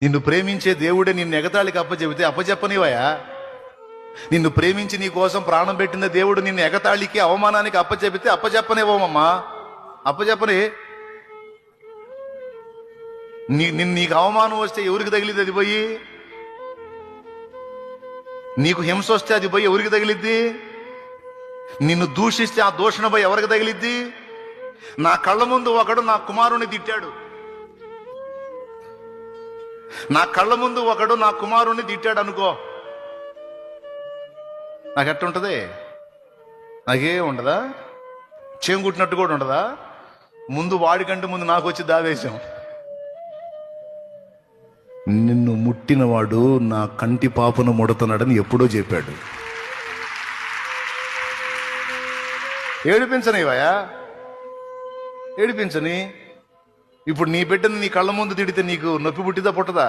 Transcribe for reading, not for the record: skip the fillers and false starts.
నిన్ను ప్రేమించే దేవుడే నిన్ను ఎగతాళికి అప్పచెబితే అప్పచెప్పనివయా? నిన్ను ప్రేమించి నీ కోసం ప్రాణం పెట్టిన దేవుడు నిన్ను ఎగతాళికి అవమానానికి అప్పచెబితే అప్పచెప్పనివ్వమమ్మా. అప్పచెప్పని. నీకు అవమానం వస్తే ఎవరికి తగిలిద్ది? అది పోయి నీకు హింస వస్తే అది పోయి ఎవరికి తగిలిద్ది? నిన్ను దూషిస్తే ఆ దూషణ పోయి ఎవరికి తగిలిద్ది? నా కళ్ళ ముందు ఒకడు నా కుమారుని తిట్టాడు, నా కళ్ళ ముందు ఒకడు నా కుమారుణ్ణి తిట్టాడు అనుకో, నాకెట్టుంటది? నాకే ఉండదా? చేంగుట్టినట్టు కూడా ఉండదా? ముందు వాడికంటే ముందు నాకు వచ్చి దావేశం. నిన్ను ముట్టినవాడు నా కంటి పాపను ముడుతున్నాడని ఎప్పుడో చెప్పాడు. ఏడిపించనివయా? ఏడిపించని. ఇప్పుడు నీ బిడ్డని నీ కళ్ళ ముందు తిడితే నీకు నొప్పి పుట్టిదా పుట్టదా?